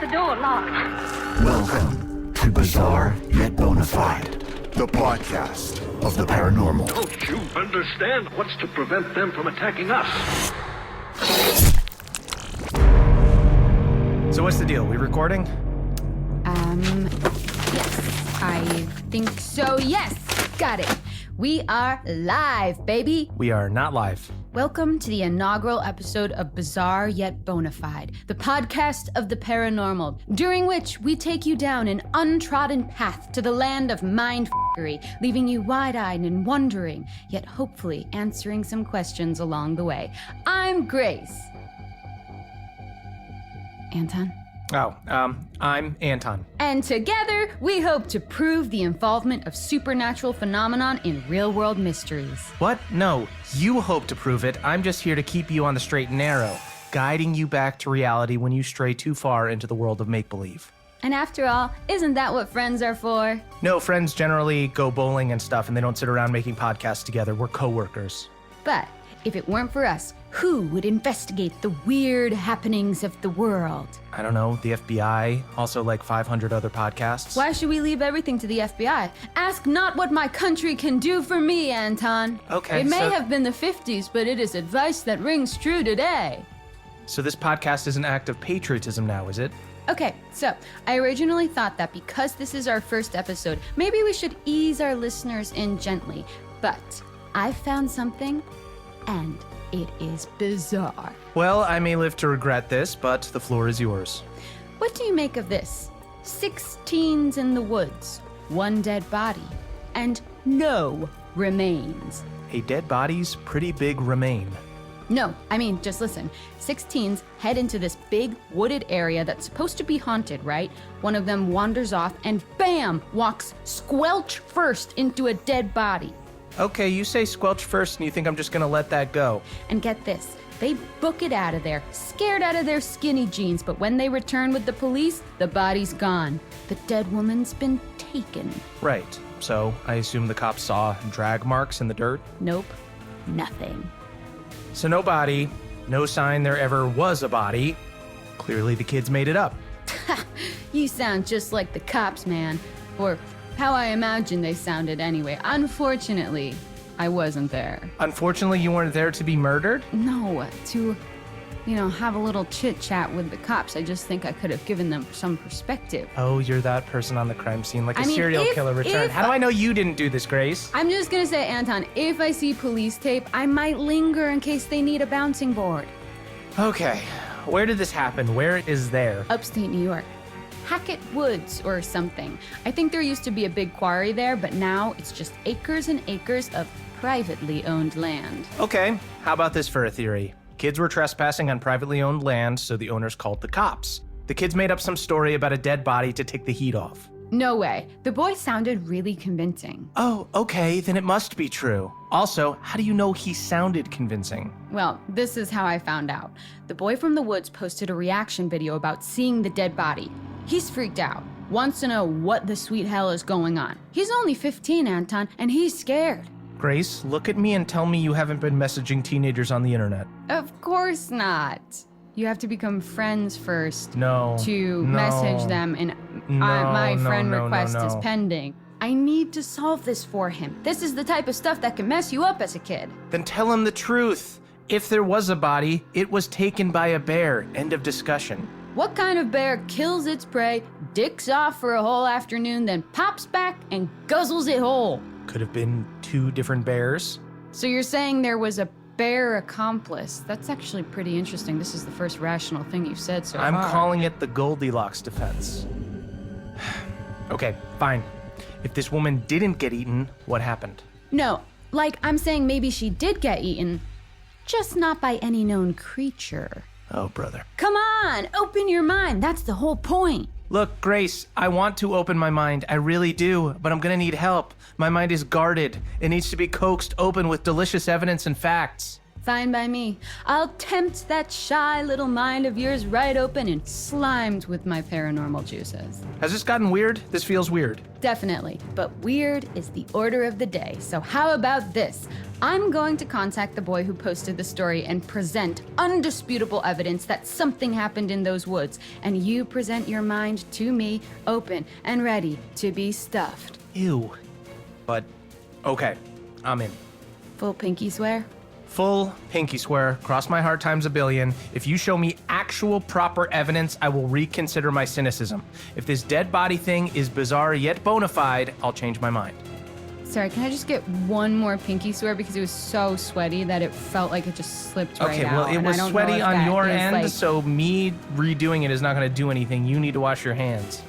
the door locked. Welcome to Bizarre Yet Bonafide, the podcast of the paranormal. Don't you understand what's to prevent them from attacking us? So what's the deal? We recording? Yes, I think so. Yes, got it. We are live, baby. We are not live. Welcome to the inaugural episode of Bizarre Yet Bonafide, the podcast of the paranormal, during which we take you down an untrodden path to the land of mind-f***ery, leaving you wide-eyed and wondering, yet hopefully answering some questions along the way. I'm Grace. Anton? I'm Anton. And together, we hope to prove the involvement of supernatural phenomenon in real-world mysteries. What? No, you hope to prove it. I'm just here to keep you on the straight and narrow, guiding you back to reality when you stray too far into the world of make-believe. And after all, isn't that what friends are for? No, friends generally go bowling and stuff, and they don't sit around making podcasts together. We're co-workers. But if it weren't for us, who would investigate the weird happenings of the world? I don't know, the FBI, also like 500 other podcasts. Why should we leave everything to the FBI? Ask not what my country can do for me, Anton. Okay, It may have been the 50s, but it is advice that rings true today. So this podcast is an act of patriotism now, is it? Okay, so I originally thought that because this is our first episode, maybe we should ease our listeners in gently. But I found something, and it is bizarre. Well, I may live to regret this, but the floor is yours. What do you make of this? 6 teens in the woods, 1 dead body, and no remains. A dead body's pretty big remain. No, I mean, just listen. 6 teens head into this big wooded area that's supposed to be haunted, right? One of them wanders off and bam, walks squelch first into a dead body. Okay, you say squelch first and you think I'm just gonna let that go. And get this, they book it out of there, scared out of their skinny jeans, but when they return with the police, the body's gone. The dead woman's been taken. Right, so I assume the cops saw drag marks in the dirt? Nope, nothing. So no body, no sign there ever was a body. Clearly the kids made it up. You sound just like the cops, man. Or how I imagine they sounded anyway. Unfortunately, I wasn't there. Unfortunately, you weren't there to be murdered? No, to, have a little chit-chat with the cops. I just think I could have given them some perspective. Oh, you're that person on the crime scene, like a I mean, serial killer returned. How do I know you didn't do this, Grace? I'm just gonna say, Anton, if I see police tape, I might linger in case they need a bouncing board. Okay, where did this happen? Where is there? Upstate New York. Hackett Woods or something. I think there used to be a big quarry there, but now it's just acres and acres of privately owned land. Okay, how about this for a theory? Kids were trespassing on privately owned land, so the owners called the cops. The kids made up some story about a dead body to take the heat off. No way. The boy sounded really convincing. Oh, okay, then it must be true. Also, how do you know he sounded convincing? Well, this is how I found out. The boy from the woods posted a reaction video about seeing the dead body. He's freaked out, wants to know what the sweet hell is going on. He's only 15, Anton, and he's scared. Grace, look at me and tell me you haven't been messaging teenagers on the internet. Of course not. You have to become friends first No. to message them, and my friend request is pending. I need to solve this for him. This is the type of stuff that can mess you up as a kid. Then tell him the truth. If there was a body, it was taken by a bear. End of discussion. What kind of bear kills its prey, dicks off for a whole afternoon, then pops back and guzzles it whole? Could have been 2 different bears. So you're saying there was a bear accomplice? That's actually pretty interesting. This is the first rational thing you've said so far. I'm calling it the Goldilocks defense. Okay, fine. If this woman didn't get eaten, what happened? No, like I'm saying maybe she did get eaten, just not by any known creature. Oh, brother. Come on, open your mind. That's the whole point. Look, Grace, I want to open my mind. I really do, but I'm gonna need help. My mind is guarded. It needs to be coaxed open with delicious evidence and facts. Fine by me. I'll tempt that shy little mind of yours right open and slimed with my paranormal juices. Has this gotten weird? This feels weird. Definitely, but weird is the order of the day. So how about this? I'm going to contact the boy who posted the story and present undisputable evidence that something happened in those woods, and you present your mind to me, open and ready to be stuffed. Ew. But, okay, I'm in. Full pinky swear? Full pinky swear, cross my heart times a billion. If you show me actual proper evidence, I will reconsider my cynicism. If this dead body thing is bizarre yet bona fide, I'll change my mind. Sorry, can I just get one more pinky swear because it was so sweaty that it felt like it just slipped right out. Okay, well, it and was I don't sweaty know if on that your is, end, like- so me redoing it is not going to do anything. You need to wash your hands.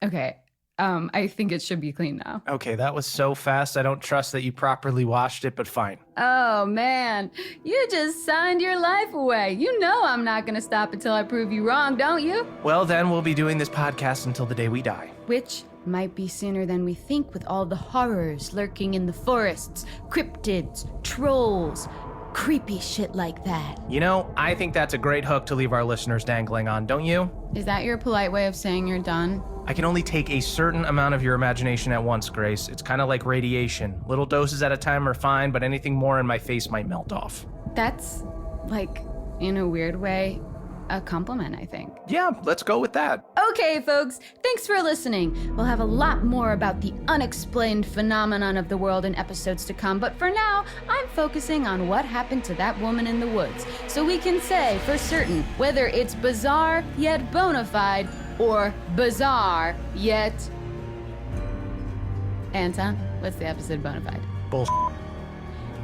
Okay, I think it should be clean now. Okay, that was so fast. I don't trust that you properly washed it, but fine. Oh man, you just signed your life away. You know I'm not gonna stop until I prove you wrong, don't you? Well, then we'll be doing this podcast until the day we die. Which might be sooner than we think with all the horrors lurking in the forests, cryptids, trolls, creepy shit like that. You know, I think that's a great hook to leave our listeners dangling on, don't you? Is that your polite way of saying you're done? I can only take a certain amount of your imagination at once, Grace. It's kind of like radiation. Little doses at a time are fine, but anything more in my face might melt off. That's, like, in a weird way, a compliment, I think. Yeah, let's go with that. Okay, folks, thanks for listening. We'll have a lot more about the unexplained phenomenon of the world in episodes to come, but for now, I'm focusing on what happened to that woman in the woods, so we can say for certain whether it's bizarre yet bona fide or bizarre yet... Anton, what's the episode bona fide? Bullshit.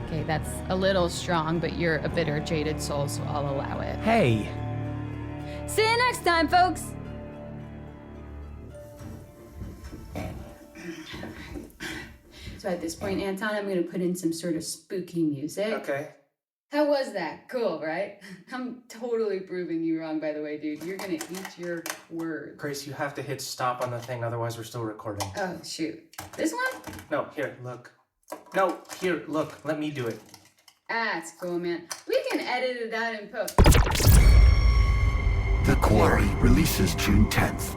Okay, that's a little strong, but you're a bitter, jaded soul, so I'll allow it. Hey. See you next time, folks! So at this point, Anton, I'm gonna put in some sort of spooky music. Okay. How was that? Cool, right? I'm totally proving you wrong, by the way, dude. You're gonna eat your words. Grace, you have to hit stop on the thing, otherwise we're still recording. Oh, shoot. This one? No, here, look. No, here, look. Let me do it. Ah, it's cool, man. We can edit it out in post. The Quarry releases June 10th.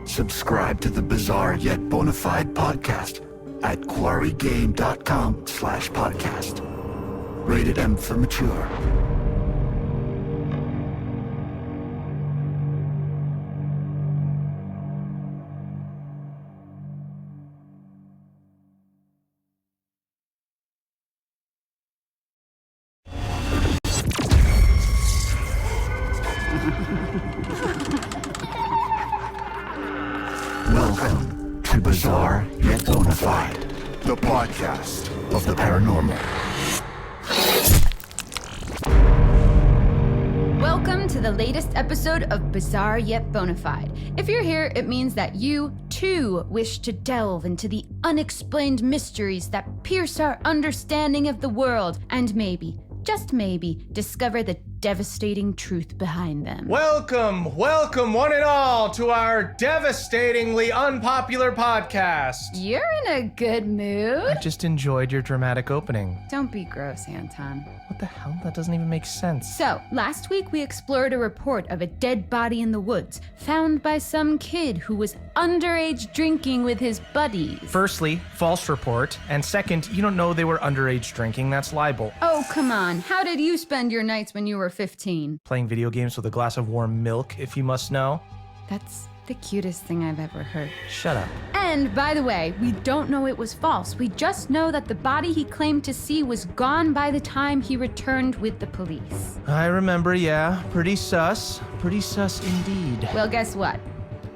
Subscribe to the Bizarre Yet Bonafide podcast at quarrygame.com/podcast. Rated M for mature. Welcome to Bizarre Yet Bonafide, the podcast of the paranormal. Welcome to the latest episode of Bizarre Yet Bonafide. If you're here, it means that you, too, wish to delve into the unexplained mysteries that pierce our understanding of the world, and maybe, just maybe, discover the devastating truth behind them. Welcome one and all to our devastatingly unpopular podcast. You're in a good mood. I just enjoyed your dramatic opening. Don't be gross, Anton. What the hell? That doesn't even make sense. So, last week we explored a report of a dead body in the woods, found by some kid who was underage drinking with his buddies. Firstly, false report. And second, you don't know they were underage drinking. That's libel. Oh, come on. How did you spend your nights when you were 15? Playing video games with a glass of warm milk, if you must know. That's the cutest thing I've ever heard. Shut up. And, by the way, we don't know it was false. We just know that the body he claimed to see was gone by the time he returned with the police. I remember, yeah. Pretty sus. Pretty sus indeed. Well, guess what?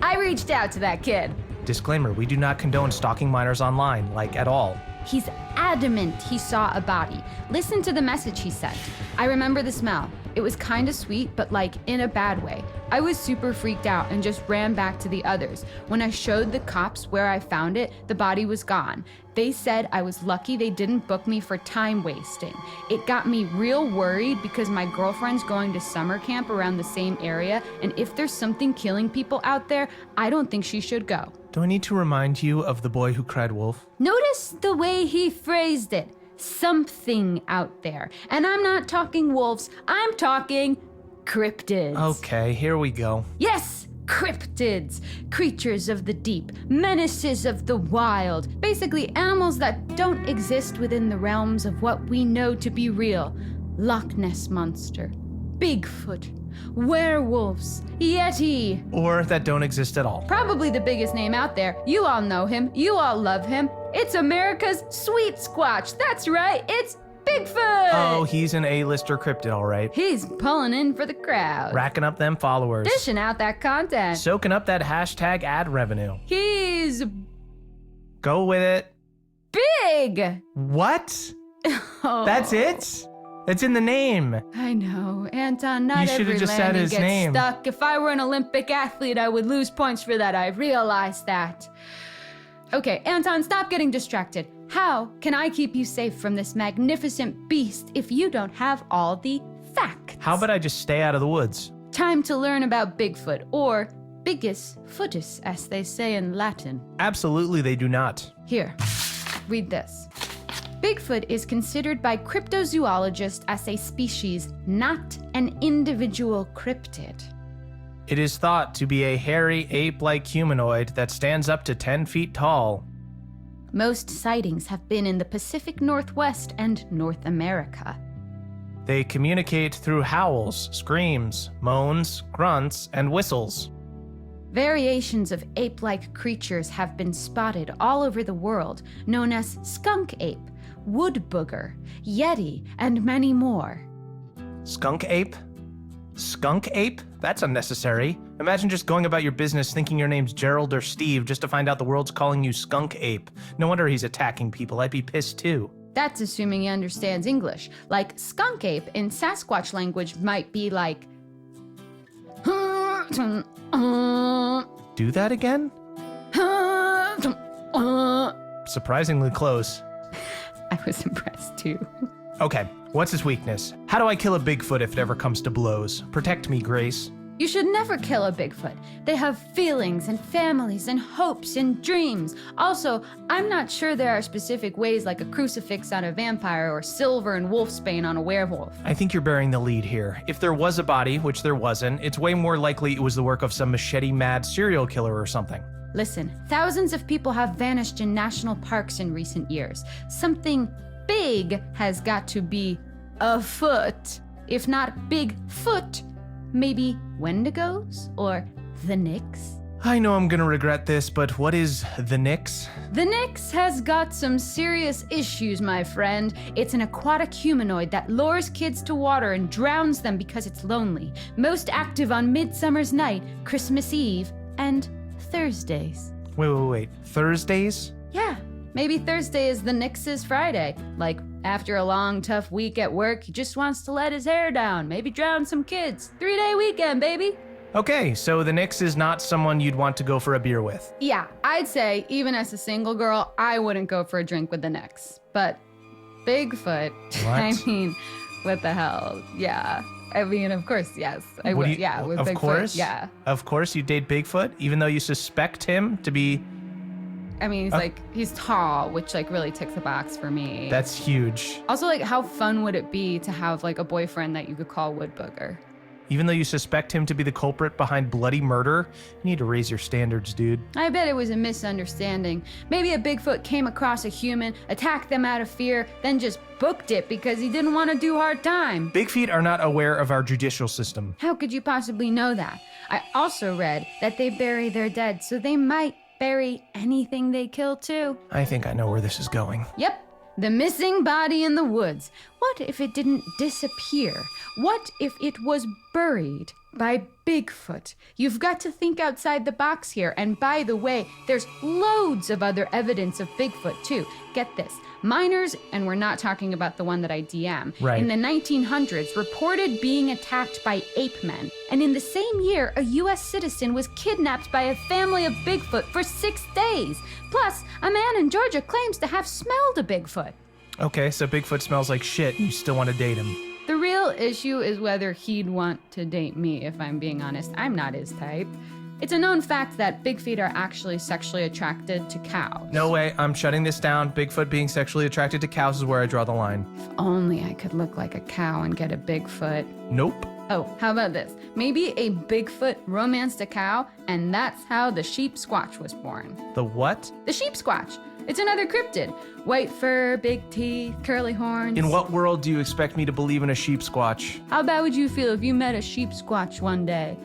I reached out to that kid. Disclaimer, we do not condone stalking minors online, like at all. He's adamant he saw a body. Listen to the message he sent. I remember the smell. It was kinda sweet, but like in a bad way. I was super freaked out and just ran back to the others. When I showed the cops where I found it, the body was gone. They said I was lucky they didn't book me for time wasting. It got me real worried because my girlfriend's going to summer camp around the same area, and if there's something killing people out there, I don't think she should go. Do I need to remind you of the boy who cried wolf? Notice the way he phrased it. Something out there. And I'm not talking wolves, I'm talking cryptids. Okay, here we go. Yes, cryptids. Creatures of the deep, menaces of the wild. Basically, animals that don't exist within the realms of what we know to be real. Loch Ness Monster, Bigfoot, werewolves, Yeti. Or that don't exist at all. Probably the biggest name out there. You all know him. You all love him. It's America's Sweet Squatch. That's right. It's Bigfoot. Oh, he's an A-lister cryptid, all right. He's pulling in for the crowd. Racking up them followers. Dishing out that content. Soaking up that hashtag ad revenue. He's Go with it. big. What? Oh, That's it? It's in the name. I know. Anton, not You should've every just said landing his gets name. stuck. If I were an Olympic athlete, I would lose points for that. I realize that. Okay, Anton, stop getting distracted. How can I keep you safe from this magnificent beast if you don't have all the facts? How about I just stay out of the woods? Time to learn about Bigfoot, or Bigus footus, as they say in Latin. Absolutely, they do not. Here, read this. Bigfoot is considered by cryptozoologists as a species, not an individual cryptid. It is thought to be a hairy ape-like humanoid that stands up to 10 feet tall. Most sightings have been in the Pacific Northwest and North America. They communicate through howls, screams, moans, grunts, and whistles. Variations of ape-like creatures have been spotted all over the world, known as skunk ape, wood booger, yeti, and many more. Skunk ape? Skunk ape? That's unnecessary. Imagine just going about your business thinking your name's Gerald or Steve just to find out the world's calling you skunk ape. No wonder he's attacking people. I'd be pissed too. That's assuming he understands English. Like, skunk ape in Sasquatch language might be like... Do that again? Surprisingly close. I was impressed too. Okay, what's his weakness? How do I kill a Bigfoot if it ever comes to blows? Protect me, Grace. You should never kill a Bigfoot. They have feelings and families and hopes and dreams. Also, I'm not sure there are specific ways like a crucifix on a vampire or silver and wolfsbane on a werewolf. I think you're bearing the lead here. If there was a body, which there wasn't, it's way more likely it was the work of some machete-mad serial killer or something. Listen, thousands of people have vanished in national parks in recent years. Something big has got to be afoot. If not Bigfoot, maybe Wendigos or the Nix? I know I'm gonna regret this, but what is the Nix? The Nix has got some serious issues, my friend. It's an aquatic humanoid that lures kids to water and drowns them because it's lonely. Most active on Midsummer's Night, Christmas Eve, and Thursdays. Wait. Thursdays? Yeah, maybe Thursday is the Nix's Friday. Like, after a long, tough week at work, he just wants to let his hair down, maybe drown some kids. 3-day weekend, baby. Okay, so the Nix is not someone you'd want to go for a beer with. Yeah, I'd say, even as a single girl, I wouldn't go for a drink with the Nix. But Bigfoot, What? I mean, what the hell? Yeah. I mean, of course, yes. I What would, do you- yeah, with of Bigfoot, course? yeah. Of course you date Bigfoot, even though you suspect him to be... I mean, he's like, he's tall, which like really ticks the box for me. That's huge. Also, like, how fun would it be to have like a boyfriend that you could call Wood Booger? Even though you suspect him to be the culprit behind bloody murder, you need to raise your standards, dude. I bet it was a misunderstanding. Maybe a Bigfoot came across a human, attacked them out of fear, then just booked it because he didn't want to do hard time. Big feet are not aware of our judicial system. How could you possibly know that? I also read that they bury their dead, so they might bury anything they kill too. I think I know where this is going. Yep, the missing body in the woods. What if it didn't disappear? What if it was buried by Bigfoot. You've got to think outside the box here. And by the way, there's loads of other evidence of Bigfoot too. Get this. Miners, and we're not talking about the one that I DM, Right. in the 1900s reported being attacked by ape men. And in the same year, a US citizen was kidnapped by a family of Bigfoot for 6 days. Plus, a man in Georgia claims to have smelled a Bigfoot. Okay, so Bigfoot smells like shit. You still want to date him. The real issue is whether he'd want to date me, if I'm being honest. I'm not his type. It's a known fact that big feet are actually sexually attracted to cows. No way, I'm shutting this down. Bigfoot being sexually attracted to cows is where I draw the line. If only I could look like a cow and get a Bigfoot. Nope. Oh, how about this? Maybe a Bigfoot romanced a cow, and that's how the sheep squatch was born. The what? The sheep squatch. It's another cryptid. White fur, big teeth, curly horns. In what world do you expect me to believe in a sheep squatch? How bad would you feel if you met a sheep squatch one day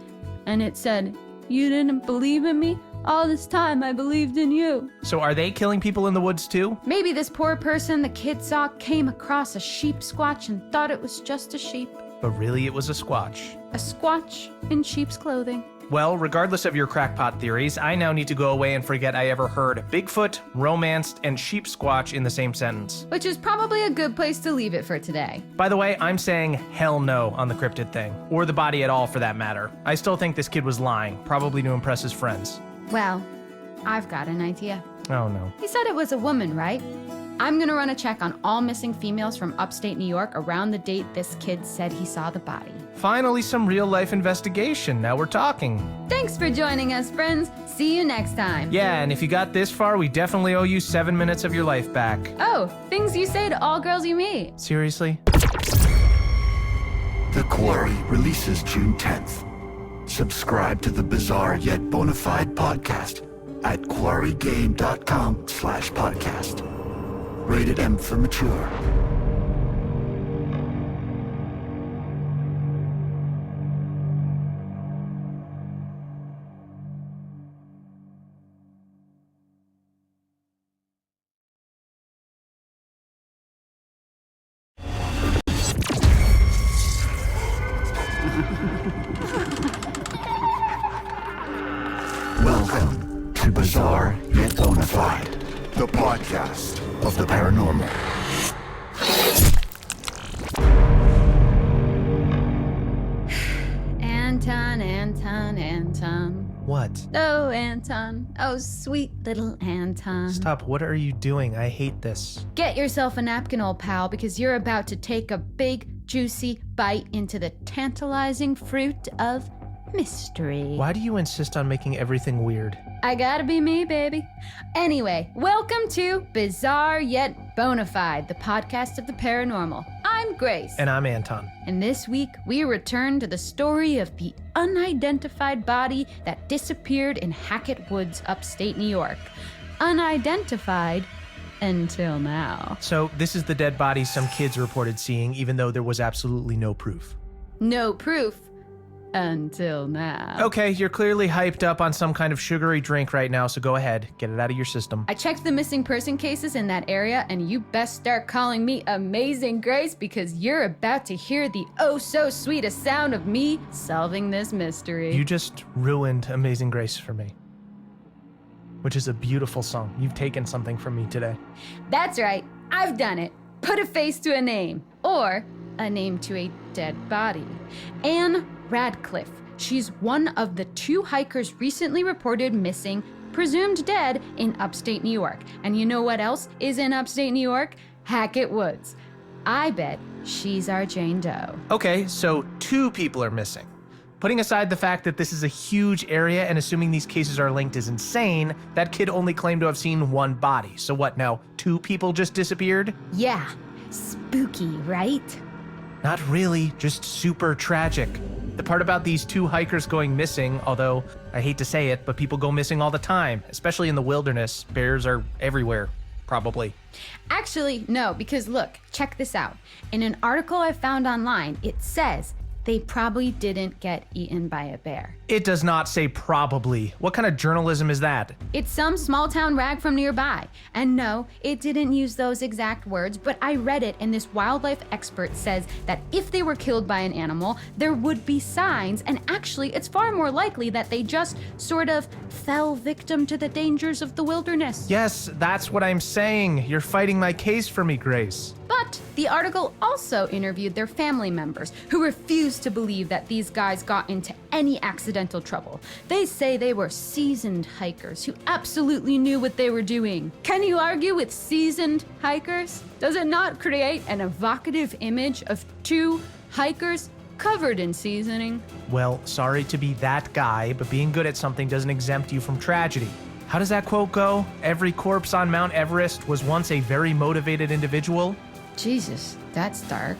and it said, "You didn't believe in me? All this time I believed in you." So are they killing people in the woods too? Maybe this poor person the kid saw came across a sheep squatch and thought it was just a sheep. But really it was a squatch. A squatch in sheep's clothing. Well, regardless of your crackpot theories, I now need to go away and forget I ever heard Bigfoot, romanced, and sheep squatch in the same sentence. Which is probably a good place to leave it for today. By the way, I'm saying hell no on the cryptid thing, or the body at all for that matter. I still think this kid was lying, probably to impress his friends. Well, I've got an idea. Oh no. He said it was a woman, right? I'm gonna run a check on all missing females from upstate New York around the date this kid said he saw the body. Finally, some real life investigation. Now we're talking. Thanks for joining us, friends. See you next time. Yeah, and if you got this far, we definitely owe you 7 minutes of your life back. Oh, things you say to all girls you meet. Seriously? The Quarry releases June 10th. Subscribe to the Bizarre Yet Bonafide podcast at quarrygame.com/podcast. Rated M for mature. Welcome to Bizarre Yet Bonafide, the podcast of the paranormal. Anton. What? Oh, Anton. Oh, sweet little Anton. Stop, what are you doing? I hate this. Get yourself a napkin, old pal, because you're about to take a big, juicy bite into the tantalizing fruit of mystery. Why do you insist on making everything weird? I gotta be me, baby. Anyway, welcome to Bizarre Yet Bonafide, the podcast of the paranormal. I'm Grace. And I'm Anton. And this week, we return to the story of the unidentified body that disappeared in Hackett Woods, upstate New York. Unidentified until now. So this is the dead body some kids reported seeing, even though there was absolutely no proof. No proof until now. Okay, you're clearly hyped up on some kind of sugary drink right now, so go ahead, get it out of your system. I checked the missing person cases in that area, and you best start calling me Amazing Grace because you're about to hear the oh so sweetest sound of me solving this mystery. You just ruined Amazing Grace for me, which is a beautiful song. You've taken something from me today. That's right, I've done it. Put a face to a name, or a name to a dead body. Anne Radcliffe. She's one of the 2 hikers recently reported missing, presumed dead, in upstate New York. And you know what else is in upstate New York? Hackett Woods. I bet she's our Jane Doe. Okay, so 2 people are missing. Putting aside the fact that this is a huge area and assuming these cases are linked is insane, that kid only claimed to have seen 1 body. So what now, 2 people just disappeared? Yeah, spooky, right? Not really, just super tragic. The part about these 2 hikers going missing, although I hate to say it, but people go missing all the time, especially in the wilderness. Bears are everywhere, probably. Actually, no, because look, check this out. In an article I found online, it says they probably didn't get eaten by a bear. It does not say probably. What kind of journalism is that? It's some small town rag from nearby. And no, it didn't use those exact words, but I read it and this wildlife expert says that if they were killed by an animal, there would be signs, and actually it's far more likely that they just sort of fell victim to the dangers of the wilderness. Yes, that's what I'm saying. You're fighting my case for me, Grace. But the article also interviewed their family members who refused to believe that these guys got into any accidental trouble. They say they were seasoned hikers who absolutely knew what they were doing. Can you argue with seasoned hikers? Does it not create an evocative image of two hikers covered in seasoning? Well, sorry to be that guy, but being good at something doesn't exempt you from tragedy. How does that quote go? Every corpse on Mount Everest was once a very motivated individual? Jesus, that's dark.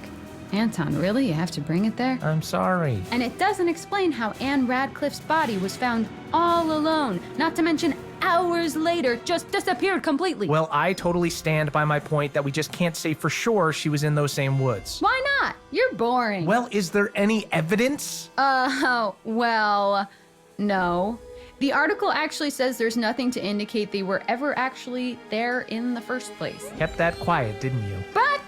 Anton, really? You have to bring it there? I'm sorry. And it doesn't explain how Anne Radcliffe's body was found all alone, not to mention hours later, just disappeared completely. Well, I totally stand by my point that we just can't say for sure she was in those same woods. Why not? You're boring. Well, is there any evidence? Well, no. The article actually says there's nothing to indicate they were ever actually there in the first place. Kept that quiet, didn't you? But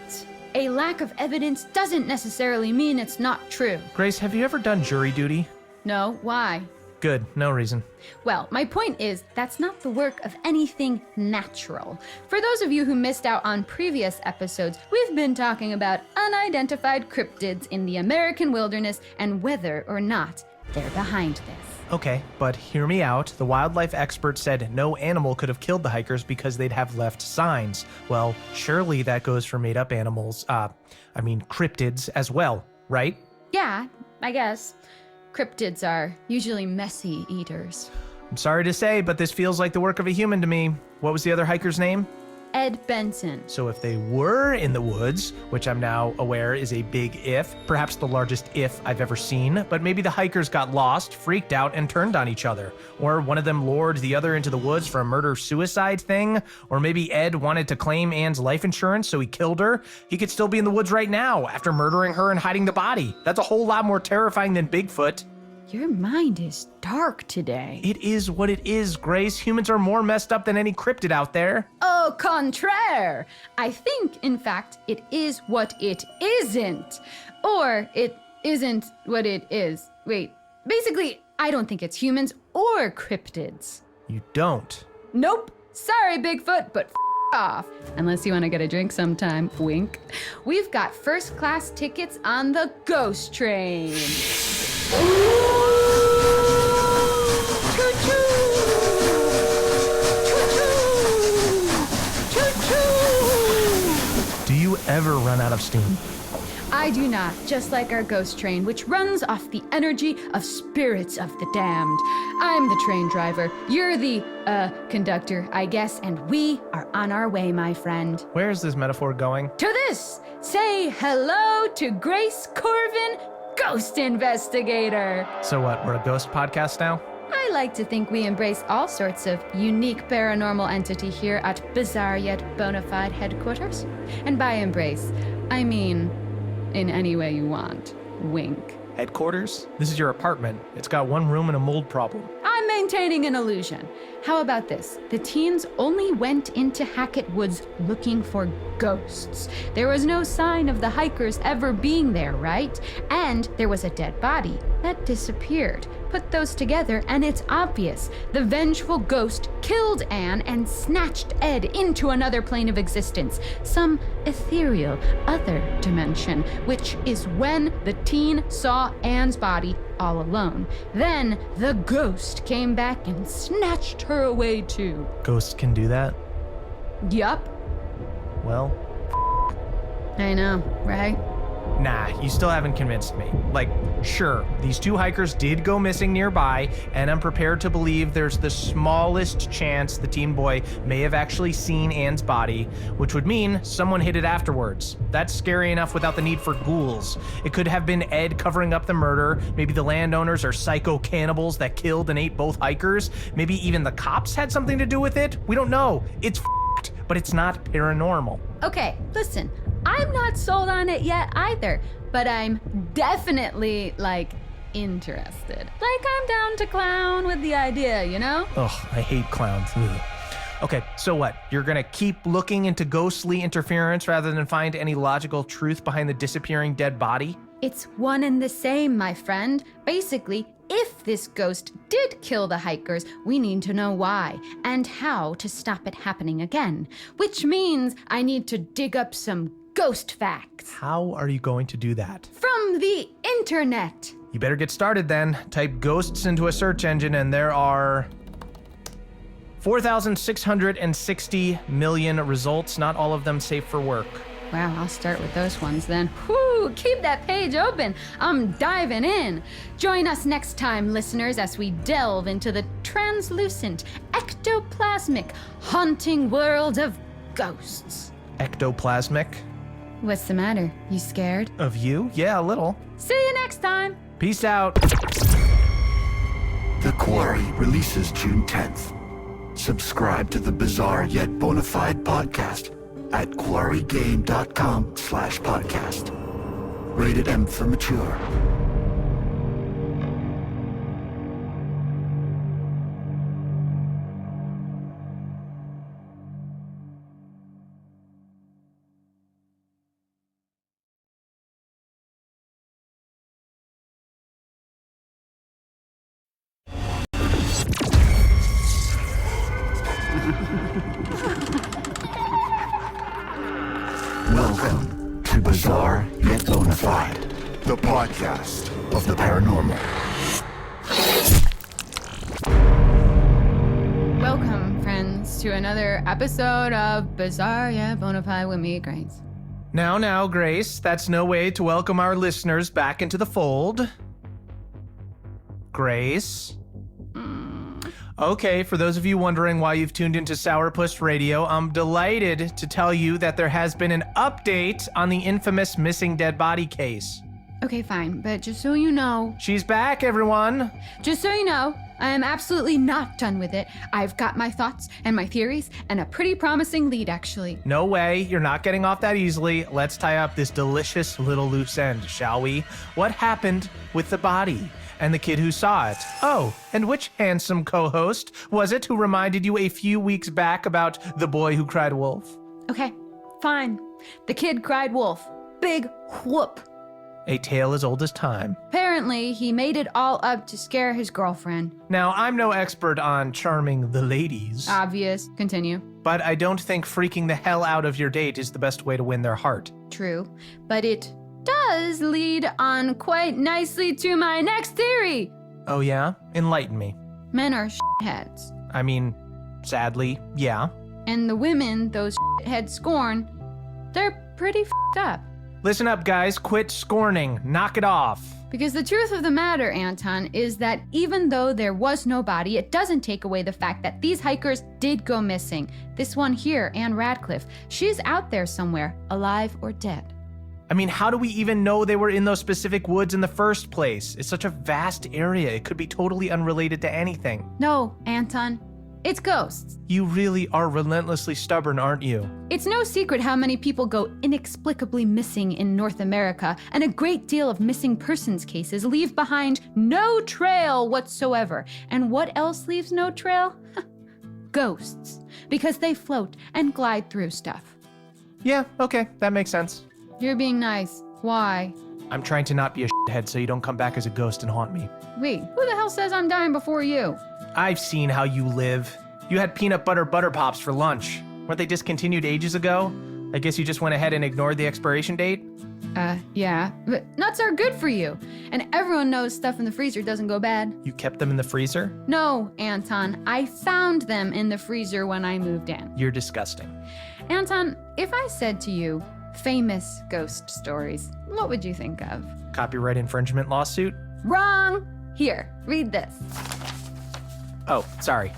a lack of evidence doesn't necessarily mean it's not true. Grace, have you ever done jury duty? No, why? Good, no reason. Well, my point is, that's not the work of anything natural. For those of you who missed out on previous episodes, we've been talking about unidentified cryptids in the American wilderness and whether or not they're behind this. Okay, but hear me out. The wildlife expert said no animal could have killed the hikers because they'd have left signs. Well, surely that goes for made-up animals, cryptids as well, right? Yeah, I guess. Cryptids are usually messy eaters. I'm sorry to say, but this feels like the work of a human to me. What was the other hiker's name? Ed Benson. So if they were in the woods, which I'm now aware is a big if, perhaps the largest if I've ever seen, but maybe the hikers got lost, freaked out, and turned on each other. Or one of them lured the other into the woods for a murder-suicide thing. Or maybe Ed wanted to claim Anne's life insurance, so he killed her. He could still be in the woods right now after murdering her and hiding the body. That's a whole lot more terrifying than Bigfoot. Your mind is dark today. It is what it is, Grace. Humans are more messed up than any cryptid out there. Au contraire! I think, in fact, it is what it isn't. Or it isn't what it is. Wait, basically, I don't think it's humans or cryptids. You don't. Nope. Sorry, Bigfoot, but off. Unless you want to get a drink sometime, wink. We've got first class tickets on the ghost train. Do you ever run out of steam? I do not, just like our ghost train, which runs off the energy of spirits of the damned. I'm the train driver, you're the, conductor, I guess, and we are on our way, my friend. Where is this metaphor going? To this, say hello to Grace Corvin, Ghost Investigator. So what, we're a ghost podcast now? I like to think we embrace all sorts of unique paranormal entity here at Bizarre Yet Bonafide headquarters. And by embrace, I mean in any way you want. Wink. Headquarters? This is your apartment. It's got one room and a mold problem. I'm maintaining an illusion. How about this? The teens only went into Hackett Woods looking for ghosts. There was no sign of the hikers ever being there, right? And there was a dead body that disappeared. Put those together and it's obvious. The vengeful ghost killed Anne and snatched Ed into another plane of existence, some ethereal other dimension, which is when the teen saw Anne's body all alone. Then the ghost came back and snatched her away too. Ghosts can do that? Yup. Well, I know, right? nah, you still haven't convinced me. Like, sure, these two hikers did go missing nearby, and I'm prepared to believe there's the smallest chance the teen boy may have actually seen Anne's body, which would mean someone hid it afterwards. That's scary enough without the need for ghouls. It could have been Ed covering up the murder. Maybe the landowners are psycho cannibals that killed and ate both hikers. Maybe even the cops had something to do with it. We don't know. It's f***ed, but it's not paranormal. Okay, listen. I'm not sold on it yet either, but I'm definitely, interested. I'm down to clown with the idea, you know? Ugh, I hate clowns. Ugh. Okay, so what? You're gonna keep looking into ghostly interference rather than find any logical truth behind the disappearing dead body? It's one and the same, my friend. Basically, if this ghost did kill the hikers, we need to know why and how to stop it happening again. Which means I need to dig up some ghost facts. How are you going to do that? From the internet. You better get started then. Type ghosts into a search engine and there are 4,660 million results, not all of them safe for work. Wow, I'll start with those ones then. Whoo, keep that page open. I'm diving in. Join us next time, listeners, as we delve into the translucent, ectoplasmic, haunting world of ghosts. Ectoplasmic? What's the matter? You scared? Of you? Yeah, a little. See you next time. Peace out. The Quarry releases June 10th. Subscribe to the Bizarre Yet Bonafide podcast at quarrygame.com/podcast. Rated M for mature. Welcome to Bizarre Yet Bonafide, the podcast of the paranormal. Welcome, friends, to another episode of Bizarre Yet Bonafide with me, Grace. Now, Grace, that's no way to welcome our listeners back into the fold. Grace? Okay, for those of you wondering why you've tuned into Sourpuss Radio, I'm delighted to tell you that there has been an update on the infamous missing dead body case. Okay, fine, but just so you know, She's back, everyone. just so you know, I am absolutely not done with it. I've got my thoughts and my theories and a pretty promising lead, actually. No way, you're not getting off that easily. Let's tie up this delicious little loose end, shall we? What happened with the body? And the kid who saw it. Oh, and which handsome co-host was it who reminded you a few weeks back about the boy who cried wolf? Okay, fine. The kid cried wolf. Big whoop. A tale as old as time. Apparently, he made it all up to scare his girlfriend. Now, I'm no expert on charming the ladies, Obvious. Continue. but I don't think freaking the hell out of your date is the best way to win their heart. True. But it does lead on quite nicely to my next theory. Oh yeah? Enlighten me. Men are shitheads. I mean, sadly, yeah. And the women those shitheads scorn, they're pretty f***ed up. Listen up, guys. Quit scorning. Knock it off. Because the truth of the matter, Anton, is that even though there was no body, it doesn't take away the fact that these hikers did go missing. This one here, Anne Radcliffe, she's out there somewhere, alive or dead. I mean, how do we even know they were in those specific woods in the first place? It's such a vast area. It could be totally unrelated to anything. No, Anton, it's ghosts. You really are relentlessly stubborn, aren't you? It's no secret how many people go inexplicably missing in North America, and a great deal of missing persons cases leave behind no trail whatsoever. And what else leaves no trail? Ghosts, because they float and glide through stuff. Yeah, okay, that makes sense. You're being nice. Why? I'm trying to not be a shithead so you don't come back as a ghost and haunt me. Wait, who the hell says I'm dying before you? I've seen how you live. You had peanut butter pops for lunch. Weren't they discontinued ages ago? I guess you just went ahead and ignored the expiration date? Yeah. But nuts are good for you. And everyone knows stuff in the freezer doesn't go bad. You kept them in the freezer? No, Anton. I found them in the freezer when I moved in. You're disgusting. Anton, if I said to you, famous ghost stories, what would you think of? Copyright infringement lawsuit? Wrong! Here, read this. Oh, sorry.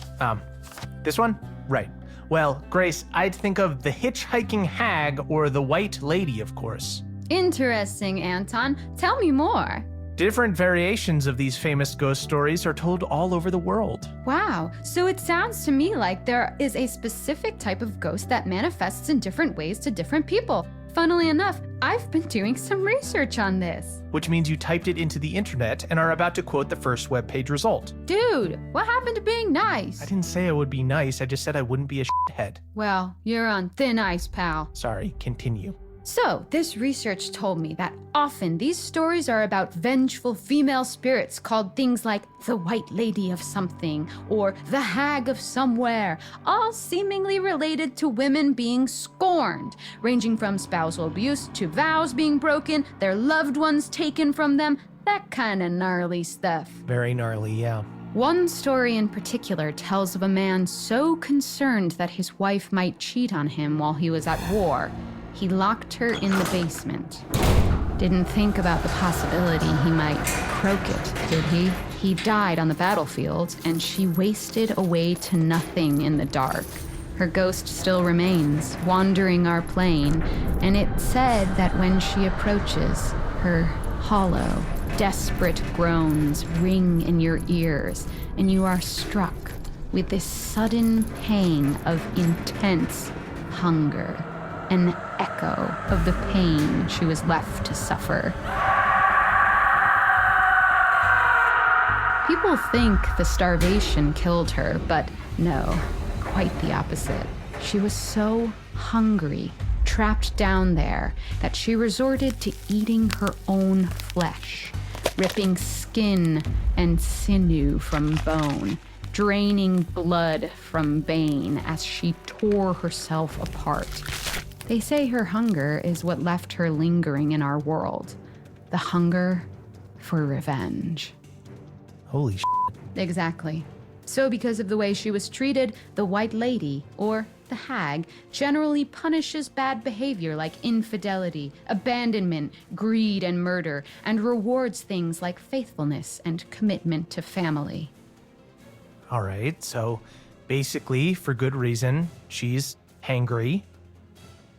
This one? Right. Well, Grace, I'd think of the hitchhiking hag or the white lady, of course. Interesting, Anton. Tell me more. Different variations of these famous ghost stories are told all over the world. Wow, so it sounds to me like there is a specific type of ghost that manifests in different ways to different people. Funnily enough, I've been doing some research on this. Which means you typed it into the internet and are about to quote the first webpage result. Dude, what happened to being nice? I didn't say I would be nice, I just said I wouldn't be a shithead. Well, you're on thin ice, pal. Sorry, continue. So, this research told me that often these stories are about vengeful female spirits called things like the White Lady of something or the Hag of somewhere, all seemingly related to women being scorned, ranging from spousal abuse to vows being broken, their loved ones taken from them, that kind of gnarly stuff. Very gnarly, yeah. One story in particular tells of a man so concerned that his wife might cheat on him while he was at war, he locked her in the basement. Didn't think about the possibility he might croak it, did he? He died on the battlefield, and she wasted away to nothing in the dark. Her ghost still remains, wandering our plane, and it said that when she approaches, her hollow, desperate groans ring in your ears, and you are struck with this sudden pang of intense hunger. An echo of the pain she was left to suffer. People think the starvation killed her, but no, quite the opposite. She was so hungry, trapped down there, that she resorted to eating her own flesh, ripping skin and sinew from bone, draining blood from vein as she tore herself apart. They say her hunger is what left her lingering in our world. The hunger for revenge. Holy shit. Exactly. So because of the way she was treated, the White Lady, or the Hag, generally punishes bad behavior like infidelity, abandonment, greed, and murder, and rewards things like faithfulness and commitment to family. All right, so basically, for good reason, she's hangry.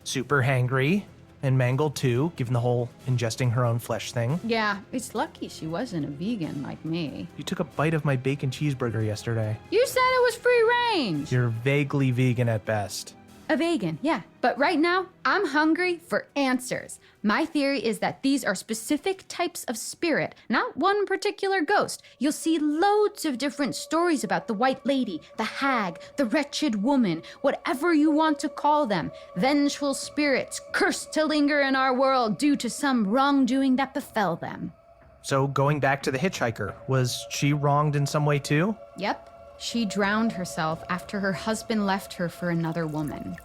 Super hangry, and mangled too, given the whole ingesting her own flesh thing. Yeah, it's lucky she wasn't a vegan like me. You took a bite of my bacon cheeseburger yesterday. You said it was free range! You're vaguely vegan at best. A vegan, yeah. But right now, I'm hungry for answers. My theory is that these are specific types of spirit, not one particular ghost. You'll see loads of different stories about the White Lady, the Hag, the Wretched Woman, whatever you want to call them. Vengeful spirits cursed to linger in our world due to some wrongdoing that befell them. So going back to the hitchhiker, was she wronged in some way too? Yep. She drowned herself after her husband left her for another woman.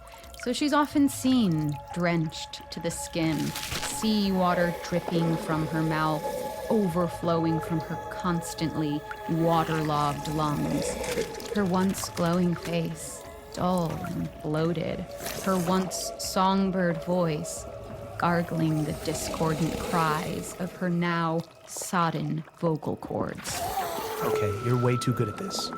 So she's often seen drenched to the skin, seawater dripping from her mouth, overflowing from her constantly waterlogged lungs. Her once glowing face, dull and bloated. Her once songbird voice, gargling the discordant cries of her now sodden vocal cords. Okay, you're way too good at this.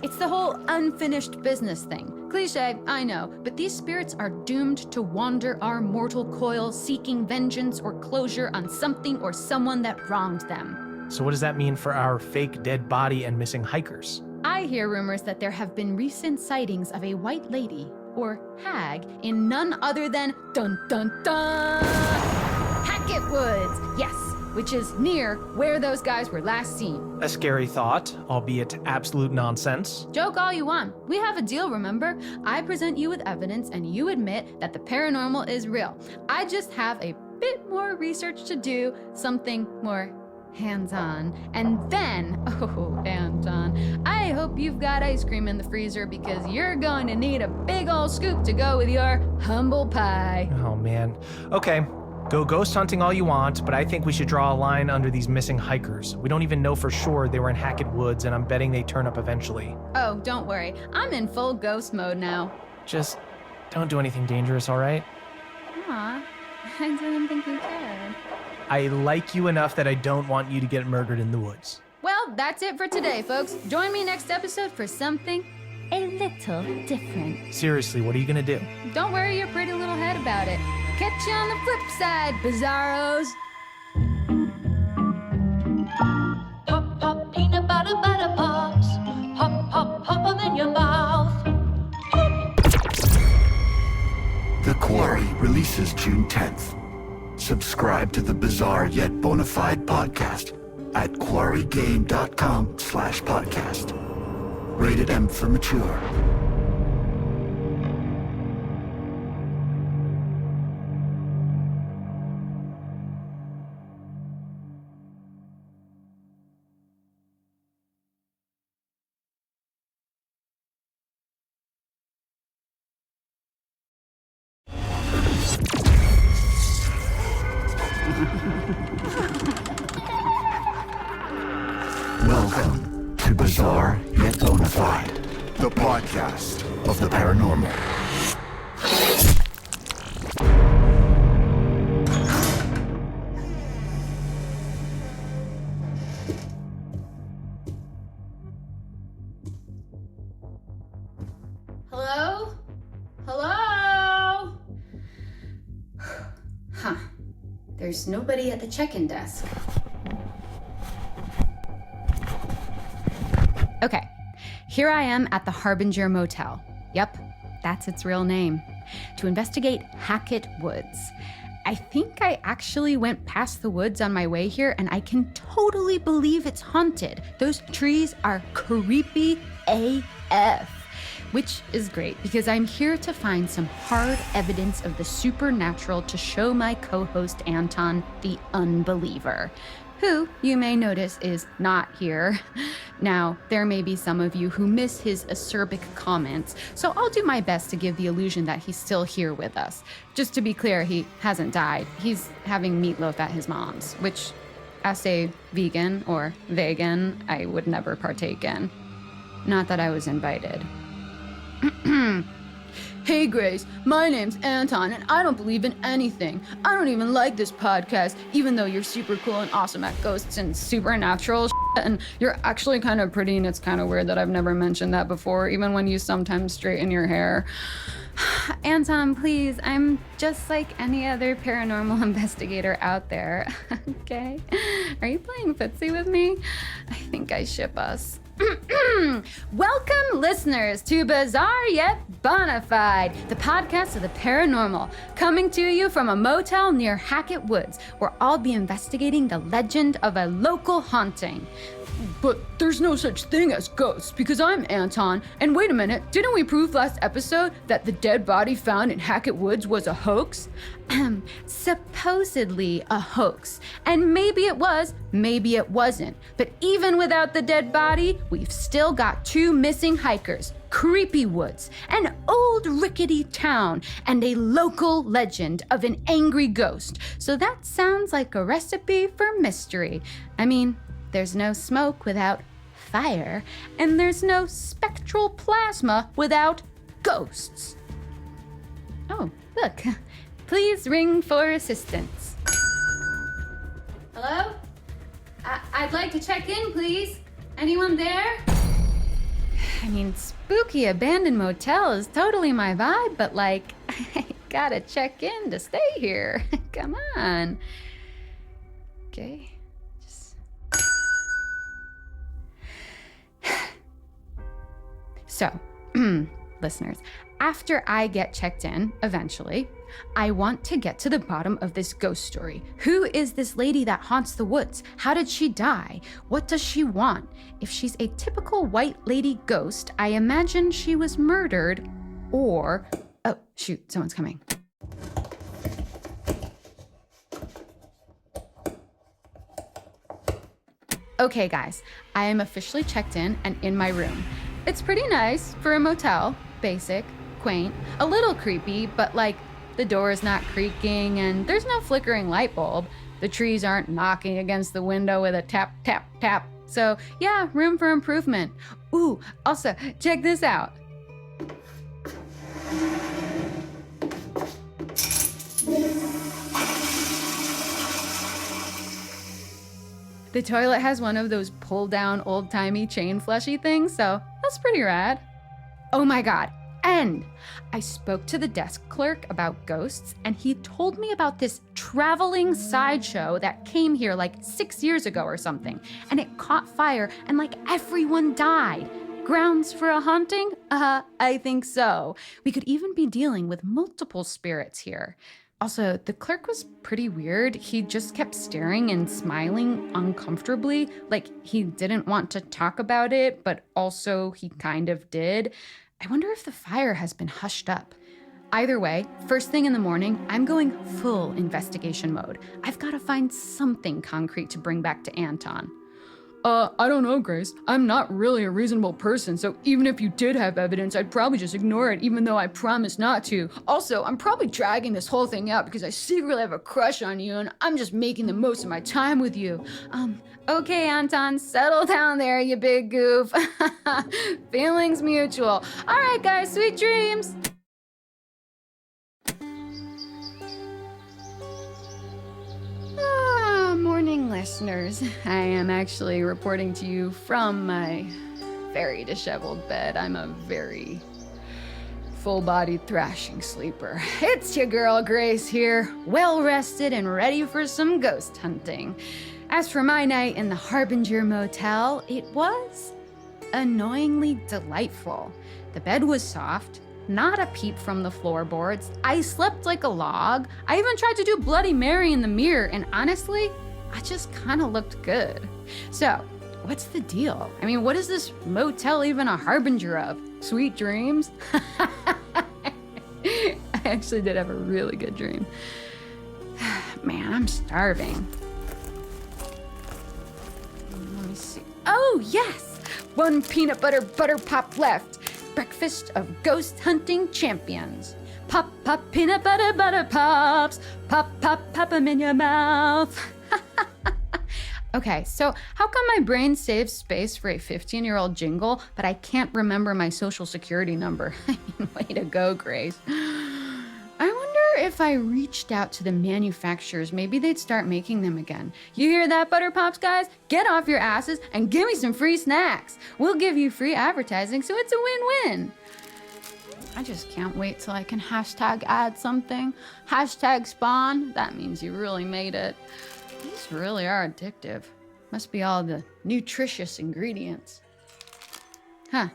It's the whole unfinished business thing. Cliche, I know, but these spirits are doomed to wander our mortal coil seeking vengeance or closure on something or someone that wronged them. So what does that mean for our fake dead body and missing hikers? I hear rumors that there have been recent sightings of a White Lady, or Hag, in none other than dun-dun-dun! Hackett Woods, yes, which is near where those guys were last seen. A scary thought, albeit absolute nonsense. Joke all you want. We have a deal, remember? I present you with evidence and you admit that the paranormal is real. I just have a bit more research to do, something more hands-on. And then, oh, Anton, I hope you've got ice cream in the freezer because you're going to need a big old scoop to go with your humble pie. Oh man. Okay. Go ghost hunting all you want, but I think we should draw a line under these missing hikers. We don't even know for sure they were in Hackett Woods, and I'm betting they turn up eventually. Oh, don't worry. I'm in full ghost mode now. Just don't do anything dangerous, all right? Aw, I didn't think you cared. I like you enough that I don't want you to get murdered in the woods. Well, that's it for today, folks. Join me next episode for something a little different. Seriously, what are you gonna do? Don't worry your pretty little head about it. Catch you on the flip side, bizarros. Pop, pop, peanut butter, butter pops. Pop, pop, pop them in your mouth. The Quarry releases June 10th. Subscribe to the Bizarre Yet Bonafide podcast at quarrygame.com/podcast. Rated M for mature. Welcome to Bizarre Yet Bonafide, the podcast of the paranormal. Hello? Hello? Huh. There's nobody at the check-in desk. Okay, here I am at the Harbinger Motel. Yep, that's its real name. To investigate Hackett Woods. I think I actually went past the woods on my way here, and I can totally believe it's haunted. Those trees are creepy AF. Which is great, because I'm here to find some hard evidence of the supernatural to show my co-host Anton the unbeliever, who you may notice is not here. Now, there may be some of you who miss his acerbic comments, so I'll do my best to give the illusion that he's still here with us. Just to be clear, he hasn't died. He's having meatloaf at his mom's, which, as a vegan or vegan, I would never partake in. Not that I was invited. Hey Grace, my name's Anton, and I don't believe in anything. I don't even like this podcast, even though you're super cool and awesome at ghosts and supernatural shit, and you're actually kind of pretty, and it's kind of weird that I've never mentioned that before, even when you sometimes straighten your hair. Anton, please, I'm just like any other paranormal investigator out there, okay? Are you playing footsie with me? I think I ship us. Welcome, listeners, to Bizarre Yet Bonafide, the podcast of the paranormal, coming to you from a motel near Hackett Woods, where I'll be investigating the legend of a local haunting. But there's no such thing as ghosts, because I'm Anton, and wait a minute, didn't we prove last episode that the dead body found in Hackett Woods was a hoax? Supposedly a hoax. And maybe it was, maybe it wasn't. But even without the dead body, we've still got two missing hikers, creepy woods, an old rickety town, and a local legend of an angry ghost. So that sounds like a recipe for mystery. I mean, there's no smoke without fire, and there's no spectral plasma without ghosts. Oh, look. Please ring for assistance. Hello? I'd like to check in, please. Anyone there? I mean, spooky abandoned motel is totally my vibe, but like, I gotta check in to stay here. Come on. Okay. So, listeners, after I get checked in, eventually, I want to get to the bottom of this ghost story. Who is this lady that haunts the woods? How did she die? What does she want? If she's a typical white lady ghost, I imagine she was murdered, or... Oh, shoot, someone's coming. Okay, guys, I am officially checked in and in my room. It's pretty nice for a motel, basic, quaint, a little creepy, but like the door is not creaking and there's no flickering light bulb. The trees aren't knocking against the window with a tap, tap, tap. So yeah, room for improvement. Ooh, also, check this out. The toilet has one of those pull-down old-timey chain flushy things, so that's pretty rad. Oh my god, and I spoke to the desk clerk about ghosts, and he told me about this traveling sideshow that came here like 6 years ago or something, and it caught fire and like everyone died. Grounds for a haunting? I think so. We could even be dealing with multiple spirits here. Also, the clerk was pretty weird. He just kept staring and smiling uncomfortably, like he didn't want to talk about it, but also he kind of did. I wonder if the fire has been hushed up. Either way, first thing in the morning, I'm going full investigation mode. I've got to find something concrete to bring back to Anton. I don't know, Grace. I'm not really a reasonable person, so even if you did have evidence, I'd probably just ignore it, even though I promised not to. Also, I'm probably dragging this whole thing out because I secretly have a crush on you, and I'm just making the most of my time with you. Okay, Anton, settle down there, you big goof. Feelings mutual. All right, guys, sweet dreams. Morning, listeners. I am actually reporting to you from my very disheveled bed. I'm a very full-bodied thrashing sleeper. It's your girl Grace here, well-rested and ready for some ghost hunting. As for my night in the Harbinger Motel, it was annoyingly delightful. The bed was soft, not a peep from the floorboards. I slept like a log. I even tried to do Bloody Mary in the mirror, and honestly, I just kind of looked good. So, what's the deal? I mean, what is this motel even a harbinger of? Sweet dreams? I actually did have a really good dream. Man, I'm starving. Let me see. Oh, yes! One peanut butter pop left. Breakfast of ghost hunting champions. Pop, pop, peanut butter pops. Pop, pop 'em in your mouth. Okay, so how come my brain saves space for a 15-year-old jingle, but I can't remember my social security number? I mean, way to go, Grace. I wonder if I reached out to the manufacturers, maybe they'd start making them again. You hear that, Butter Pops, guys? Get off your asses and give me some free snacks. We'll give you free advertising, so it's a win-win. I just can't wait till I can hashtag add something. Hashtag spawn. That means you really made it. These really are addictive. Must be all the nutritious ingredients. Huh,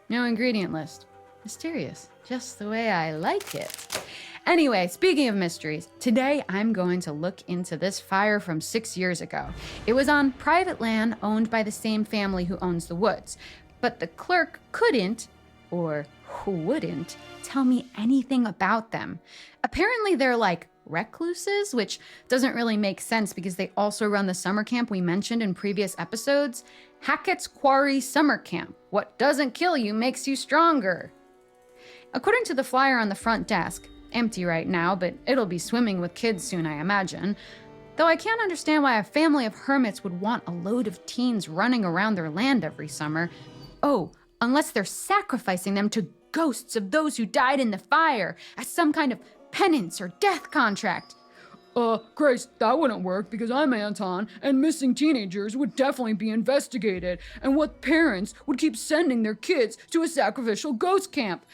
no ingredient list. Mysterious, just the way I like it. Anyway, speaking of mysteries, today I'm going to look into this fire from 6 years ago. It was on private land owned by the same family who owns the woods. But the clerk couldn't, or who wouldn't, tell me anything about them. Apparently they're like recluses, which doesn't really make sense because they also run the summer camp we mentioned in previous episodes. Hackett's Quarry Summer Camp. What doesn't kill you makes you stronger. According to the flyer on the front desk, empty right now, but it'll be swimming with kids soon, I imagine. Though I can't understand why a family of hermits would want a load of teens running around their land every summer. Oh, unless they're sacrificing them to ghosts of those who died in the fire as some kind of penance or death contract. Grace, that wouldn't work because I'm Anton, and missing teenagers would definitely be investigated, and what parents would keep sending their kids to a sacrificial ghost camp?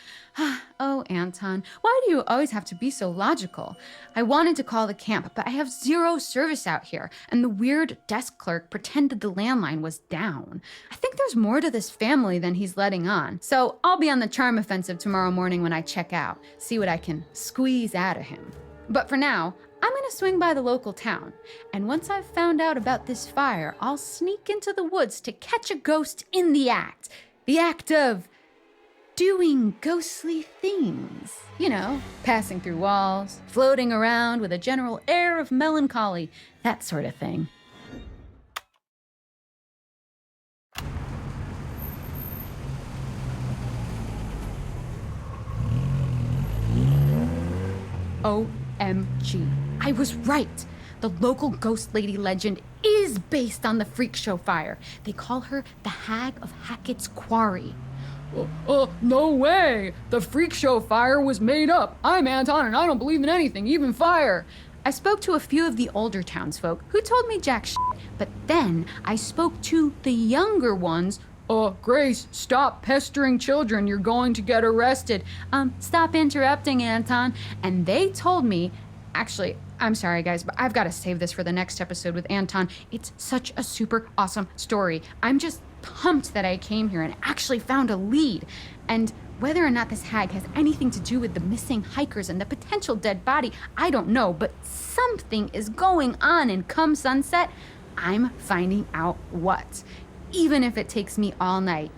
Oh, Anton, why do you always have to be so logical? I wanted to call the camp, but I have zero service out here, and the weird desk clerk pretended the landline was down. I think there's more to this family than he's letting on, so I'll be on the charm offensive tomorrow morning when I check out, see what I can squeeze out of him. But for now, I'm gonna swing by the local town, and once I've found out about this fire, I'll sneak into the woods to catch a ghost in the act. The act of doing ghostly things. You know, passing through walls, floating around with a general air of melancholy, that sort of thing. OMG. I was right. The local ghost lady legend is based on the freak show fire. They call her the Hag of Hackett's Quarry. No way! The freak show fire was made up. I'm Anton and I don't believe in anything, even fire. I spoke to a few of the older townsfolk who told me jack shit, but then I spoke to the younger ones. Grace, stop pestering children. You're going to get arrested. Stop interrupting, Anton. And they told me, actually, I'm sorry guys, but I've got to save this for the next episode with Anton. It's such a super awesome story. I'm just pumped that I came here and actually found a lead. And whether or not this hag has anything to do with the missing hikers and the potential dead body, I don't know, but something is going on, and come sunset, I'm finding out what. Even if it takes me all night,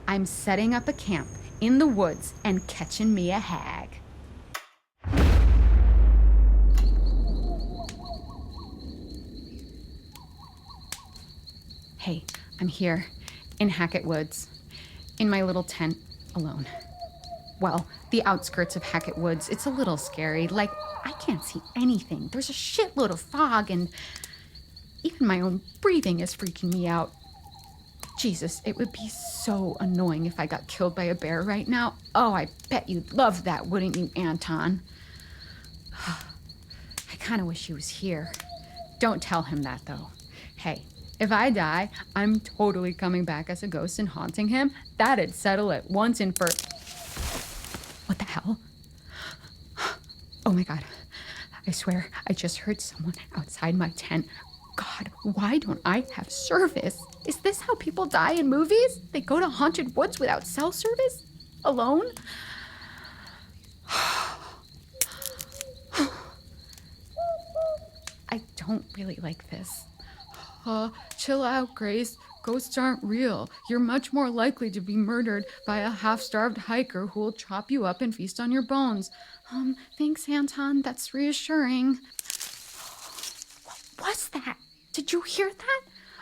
I'm setting up a camp in the woods and catching me a hag. Hey, I'm here in Hackett Woods, in my little tent, alone. Well, the outskirts of Hackett Woods. It's a little scary. Like, I can't see anything. There's a shitload of fog, and even my own breathing is freaking me out. Jesus, it would be so annoying if I got killed by a bear right now. Oh, I bet you'd love that, wouldn't you, Anton? I kind of wish he was here. Don't tell him that, though. Hey, if I die, I'm totally coming back as a ghost and haunting him. That'd settle it once and for... What the hell? Oh my God. I swear, I just heard someone outside my tent. God, why don't I have service? Is this how people die in movies? They go to haunted woods without cell service? Alone? I don't really like this. Chill out, Grace. Ghosts aren't real. You're much more likely to be murdered by a half-starved hiker who will chop you up and feast on your bones. Thanks, Anton. That's reassuring. What was that? Did you hear that?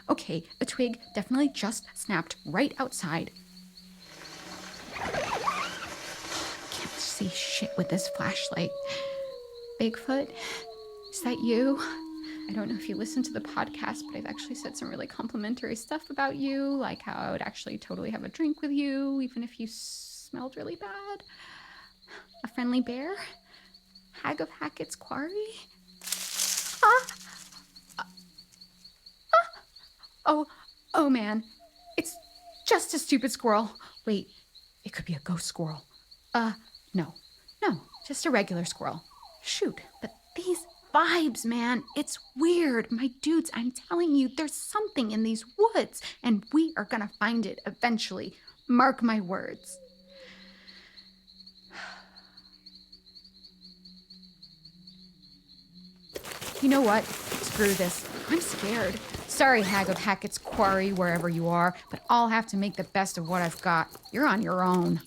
Okay, a twig definitely just snapped right outside. Can't see shit with this flashlight. Bigfoot? Is that you? I don't know if you listen to the podcast, but I've actually said some really complimentary stuff about you, like how I would actually totally have a drink with you, even if you smelled really bad. A friendly bear? Hag of Hackett's Quarry? Oh man, it's just a stupid squirrel. Wait, it could be a ghost squirrel. No, just a regular squirrel. Shoot, but these vibes, man, it's weird. My dudes, I'm telling you, there's something in these woods, and we are gonna find it eventually. Mark my words. You know what? Screw this. I'm scared. Sorry, Hag of Hackett's Quarry, wherever you are, but I'll have to make the best of what I've got. You're on your own.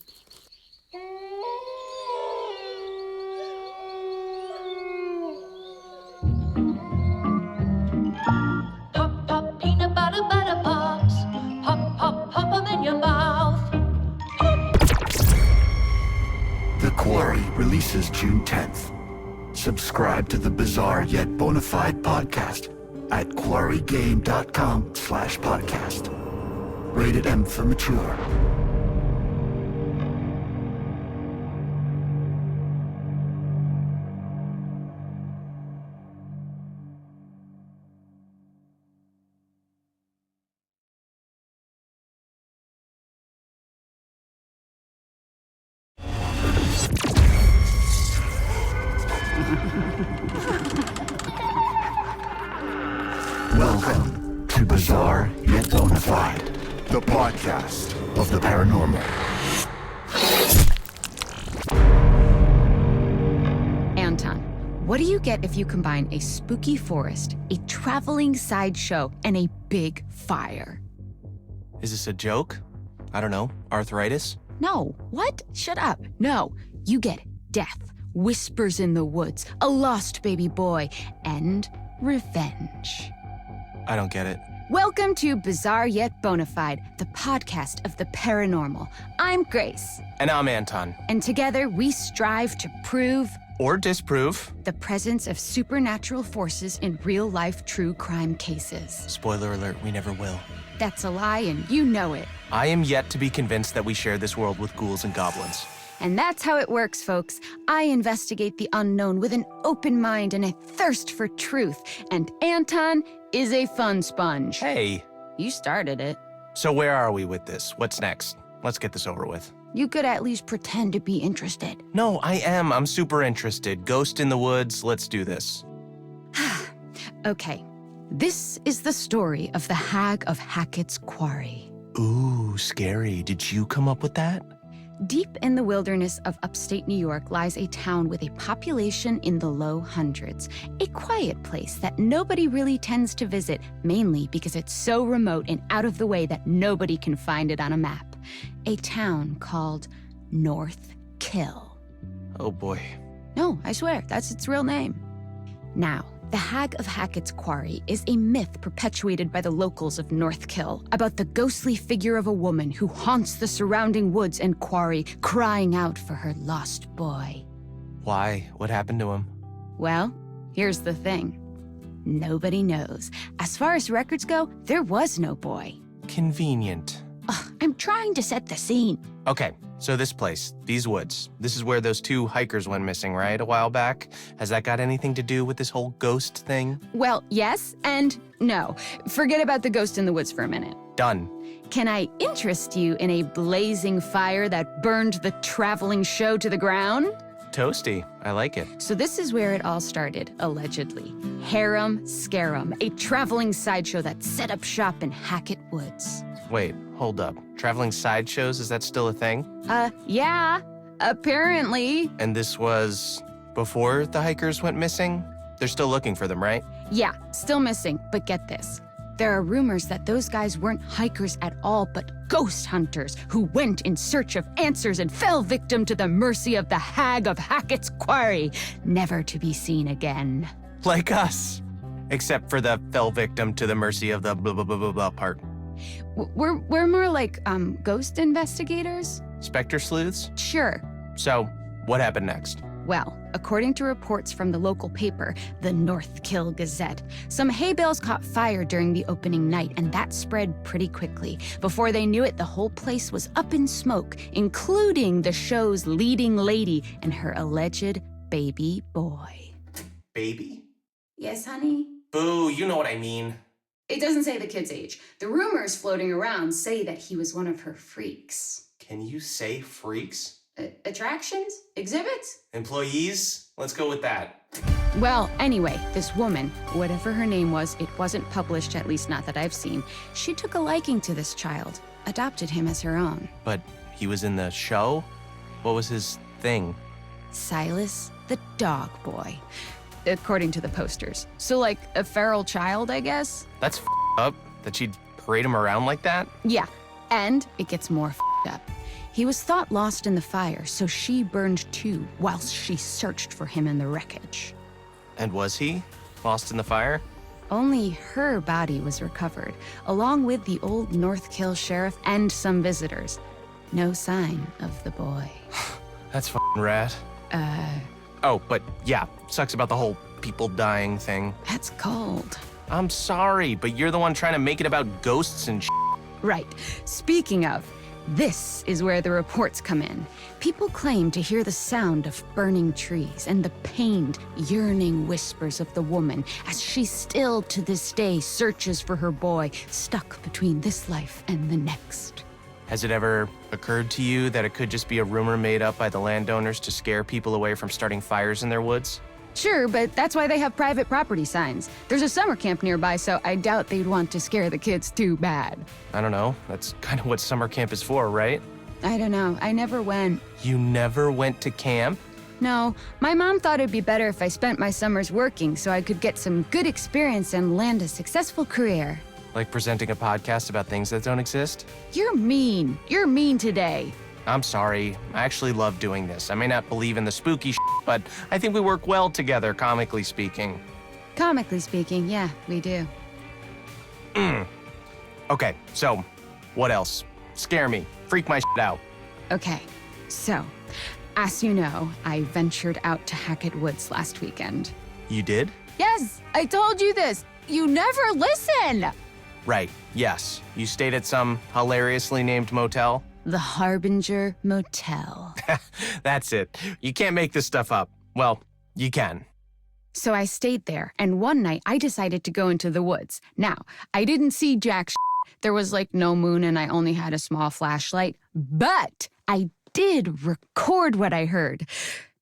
Pop, pop, peanut butter, butter pops. Pop, pop, pop 'em in your mouth. The Quarry releases June 10th. Subscribe to the Bizarre Yet Bonafide podcast at quarrygame.com/podcast. Rated M for mature. Welcome to Bizarre Yet Bonafide, the podcast of the paranormal. Anton, what do you get if you combine a spooky forest, a traveling sideshow, and a big fire? Is this a joke? I don't know. Arthritis? No. What? Shut up. No. You get death, whispers in the woods, a lost baby boy, and revenge. I don't get it. Welcome to Bizarre Yet Bonafide, the podcast of the paranormal. I'm Grace, And I'm Anton. and together we strive to prove Or disprove. the presence of supernatural forces in real-life true crime cases. Spoiler alert, we never will. That's a lie, and you know it. I am yet to be convinced that we share this world with ghouls and goblins. And that's how it works, folks. I investigate the unknown with an open mind and a thirst for truth. And Anton is a fun sponge. Hey, You started it. so where are we with this? What's next? Let's get this over with. You could at least pretend to be interested. No, I am. I'm super interested. Ghost in the woods, let's do this. Okay, this is the story of the Hag of Hackett's Quarry. Ooh, scary. Did you come up with that? Deep in the wilderness of upstate New York lies a town with a population in the low hundreds. A quiet place that nobody really tends to visit, mainly because it's so remote and out of the way that nobody can find it on a map. A town called North Kill. Oh boy. No, I swear, that's its real name. Now, the Hag of Hackett's Quarry is a myth perpetuated by the locals of North Kill about the ghostly figure of a woman who haunts the surrounding woods and quarry, crying out for her lost boy. Why? What happened to him? Well, here's the thing. Nobody knows. As far as records go, there was no boy. Convenient. Ugh, I'm trying to set the scene. Okay, so this place, these woods, this is where those 2 hikers went missing, right, a while back? Has that got anything to do with this whole ghost thing? Well, yes and no. Forget about the ghost in the woods for a minute. Done. Can I interest you in a blazing fire that burned the traveling show to the ground? Toasty. I like it. So this is where it all started, allegedly. Harem Scarum, a traveling sideshow that set up shop in Hackett Woods. Wait, hold up. Traveling sideshows, is that still a thing? Yeah, apparently. And this was before the hikers went missing? They're still looking for them, right? Yeah, still missing, but get this. There are rumors that those guys weren't hikers at all, but ghost hunters who went in search of answers and fell victim to the mercy of the Hag of Hackett's Quarry, never to be seen again. Like us. Except for the fell victim to the mercy of the blah blah blah blah blah part. We're more like, ghost investigators? Spectre sleuths? Sure. So, what happened next? Well, according to reports from the local paper, the North Kill Gazette, some hay bales caught fire during the opening night, and that spread pretty quickly. Before they knew it, the whole place was up in smoke, including the show's leading lady and her alleged baby boy. Baby? Yes, honey? Boo, you know what I mean. It doesn't say the kid's age. The rumors floating around say that he was one of her freaks. Can you say freaks? Attractions? Exhibits? Employees? Let's go with that. Well, anyway, this woman, whatever her name was, it wasn't published, at least not that I've seen. She took a liking to this child, adopted him as her own. But he was in the show? What was his thing? Silas, the dog boy, according to the posters. So like a feral child, I guess? That's up, that she'd parade him around like that? Yeah, and it gets more up. He was thought lost in the fire, so she burned too, whilst she searched for him in the wreckage. And was he lost in the fire? Only her body was recovered, along with the old North Kill sheriff and some visitors. No sign of the boy. That's rad. Oh, but yeah, sucks about the whole people dying thing. That's cold. I'm sorry, but you're the one trying to make it about ghosts and Right. Speaking of, this is where the reports come in. People claim to hear the sound of burning trees and the pained, yearning whispers of the woman as she still to this day searches for her boy, stuck between this life and the next. Has it ever occurred to you that it could just be a rumor made up by the landowners to scare people away from starting fires in their woods? Sure, but that's why they have private property signs. There's a summer camp nearby, so I doubt they'd want to scare the kids too bad. I don't know. That's kind of what summer camp is for, right? I don't know. I never went. You never went to camp? No, my mom thought it'd be better if I spent my summers working so I could get some good experience and land a successful career. Like presenting a podcast about things that don't exist? You're mean. You're mean today. I'm sorry. I actually love doing this. I may not believe in the spooky but I think we work well together, comically speaking. Comically speaking, yeah, we do. Okay, so what else? Scare me. Freak my out. Okay, so, as you know, I ventured out to Hackett Woods last weekend. You did? Yes, I told you this. You never listen. Right, yes. You stayed at some hilariously named motel? The Harbinger Motel. That's it. You can't make this stuff up. Well, you can. So I stayed there, and one night I decided to go into the woods. Now, I didn't see jack shit. There was like no moon and I only had a small flashlight, but I did record what I heard.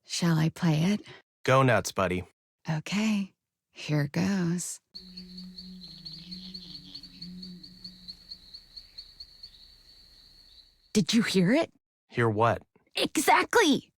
Shall I play it? Go nuts, buddy. Okay, here goes. Did you hear it? Hear what? Exactly.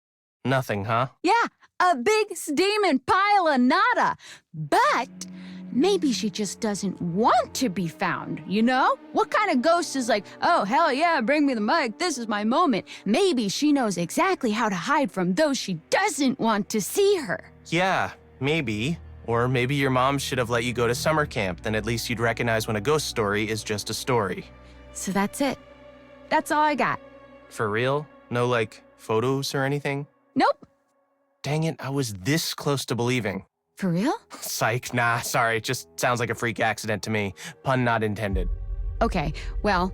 Nothing, huh? Yeah, a big steaming pile of nada. But maybe she just doesn't want to be found, you know? What kind of ghost is like, oh, hell yeah, bring me the mic, this is my moment. Maybe she knows exactly how to hide from those she doesn't want to see her. Yeah, maybe. Or maybe your mom should have let you go to summer camp, then at least you'd recognize when a ghost story is just a story. So that's it. That's all I got. For real? No, like, photos or anything? Nope. Dang it, I was this close to believing. For real? Psych, nah, sorry, just sounds like a freak accident to me. Pun not intended. Okay, well,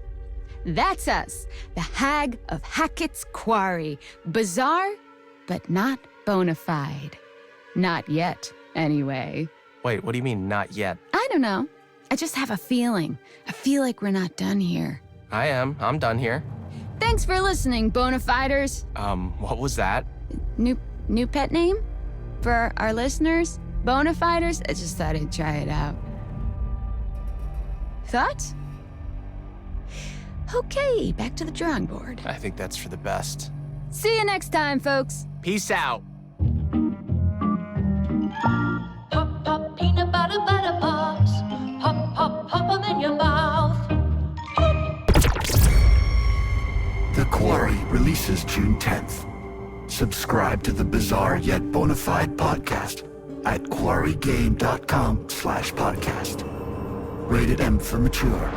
that's us. The Hag of Hackett's Quarry. Bizarre, but not bona fide. Not yet, anyway. Wait, what do you mean, not yet? I don't know. I just have a feeling. I feel like we're not done here. I'm done here. Thanks for listening, Bonafiders. What was that? New pet name? For our listeners? Bonafiders? I just thought I'd try it out. Thoughts? Okay, back to the drawing board. I think that's for the best. See you next time, folks. Peace out. Pop, pop, peanut butter, butter pops. Pop, pop, pop 'em in your mouth. The Quarry releases June 10th. Subscribe to the Bizarre Yet Bonafide podcast at quarrygame.com/podcast. Rated M for mature.